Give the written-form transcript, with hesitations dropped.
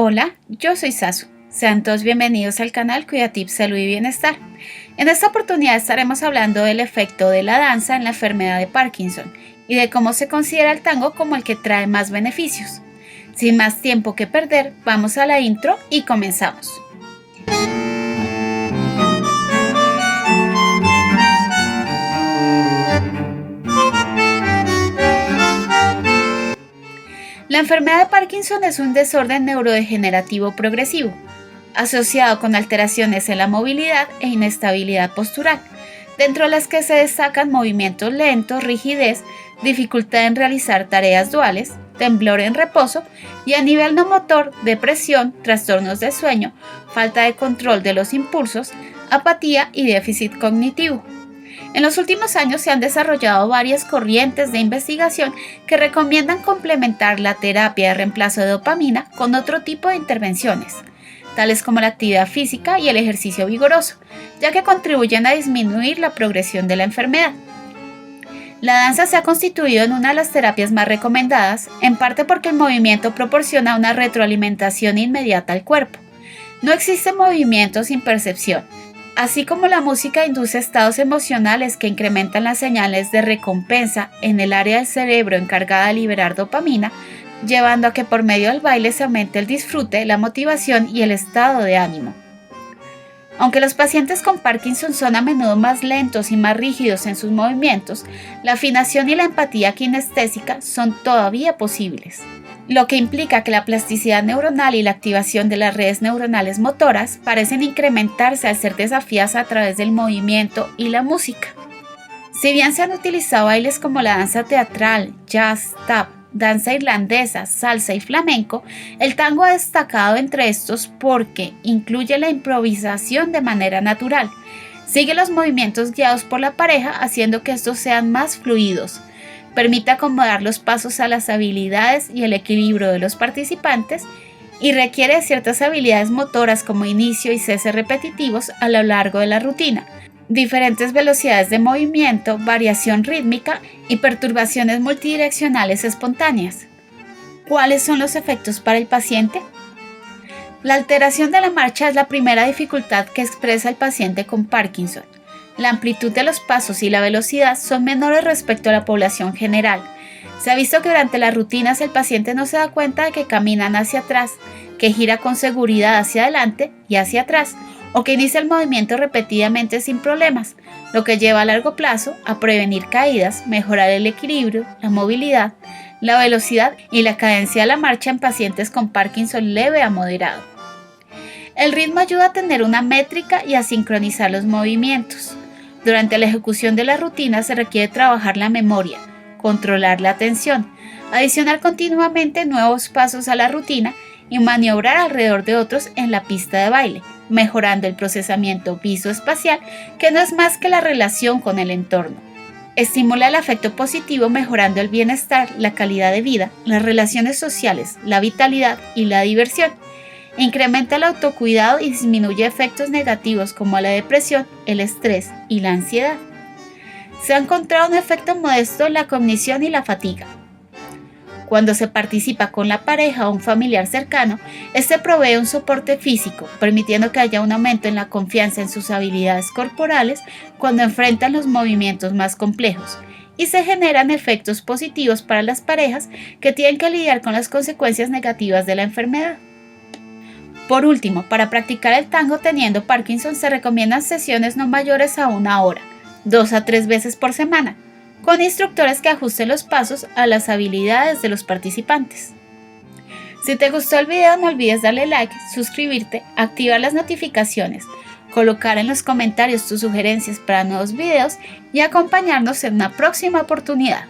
Hola, yo soy Sasu. Sean todos bienvenidos al canal Cuida Tips Salud y Bienestar. En esta oportunidad estaremos hablando del efecto de la danza en la enfermedad de Parkinson y de cómo se considera el tango como el que trae más beneficios. Sin más tiempo que perder, vamos a la intro y comenzamos. La enfermedad de Parkinson es un desorden neurodegenerativo progresivo, asociado con alteraciones en la movilidad e inestabilidad postural, dentro de las que se destacan movimientos lentos, rigidez, dificultad en realizar tareas duales, temblor en reposo y a nivel no motor, depresión, trastornos de sueño, falta de control de los impulsos, apatía y déficit cognitivo. En los últimos años se han desarrollado varias corrientes de investigación que recomiendan complementar la terapia de reemplazo de dopamina con otro tipo de intervenciones, tales como la actividad física y el ejercicio vigoroso, ya que contribuyen a disminuir la progresión de la enfermedad. La danza se ha constituido en una de las terapias más recomendadas, en parte porque el movimiento proporciona una retroalimentación inmediata al cuerpo. No existe movimiento sin percepción. Así como la música induce estados emocionales que incrementan las señales de recompensa en el área del cerebro encargada de liberar dopamina, llevando a que por medio del baile se aumente el disfrute, la motivación y el estado de ánimo. Aunque los pacientes con Parkinson son a menudo más lentos y más rígidos en sus movimientos, la afinación y la empatía kinestésica son todavía posibles, lo que implica que la plasticidad neuronal y la activación de las redes neuronales motoras parecen incrementarse al ser desafiadas a través del movimiento y la música. Si bien se han utilizado bailes como la danza teatral, jazz, tap, danza irlandesa, salsa y flamenco, el tango ha destacado entre estos porque incluye la improvisación de manera natural, sigue los movimientos guiados por la pareja haciendo que estos sean más fluidos, permite acomodar los pasos a las habilidades y el equilibrio de los participantes y requiere ciertas habilidades motoras como inicio y cese repetitivos a lo largo de la rutina, diferentes velocidades de movimiento, variación rítmica y perturbaciones multidireccionales espontáneas. ¿Cuáles son los efectos para el paciente? La alteración de la marcha es la primera dificultad que expresa el paciente con Parkinson. La amplitud de los pasos y la velocidad son menores respecto a la población general. Se ha visto que durante las rutinas el paciente no se da cuenta de que caminan hacia atrás, que gira con seguridad hacia adelante y hacia atrás, o que inicia el movimiento repetidamente sin problemas, lo que lleva a largo plazo a prevenir caídas, mejorar el equilibrio, la movilidad, la velocidad y la cadencia de la marcha en pacientes con Parkinson leve a moderado. El ritmo ayuda a tener una métrica y a sincronizar los movimientos. Durante la ejecución de la rutina se requiere trabajar la memoria, controlar la atención, adicionar continuamente nuevos pasos a la rutina y maniobrar alrededor de otros en la pista de baile, mejorando el procesamiento visoespacial, que no es más que la relación con el entorno. Estimula el afecto positivo mejorando el bienestar, la calidad de vida, las relaciones sociales, la vitalidad y la diversión. Incrementa el autocuidado y disminuye efectos negativos como la depresión, el estrés y la ansiedad. Se ha encontrado un efecto modesto en la cognición y la fatiga. Cuando se participa con la pareja o un familiar cercano, este provee un soporte físico, permitiendo que haya un aumento en la confianza en sus habilidades corporales cuando enfrentan los movimientos más complejos, y se generan efectos positivos para las parejas que tienen que lidiar con las consecuencias negativas de la enfermedad. Por último, para practicar el tango teniendo Parkinson se recomiendan sesiones no mayores a 1 hora, 2 a 3 veces por semana, con instructores que ajusten los pasos a las habilidades de los participantes. Si te gustó el video no olvides darle like, suscribirte, activar las notificaciones, colocar en los comentarios tus sugerencias para nuevos videos y acompañarnos en una próxima oportunidad.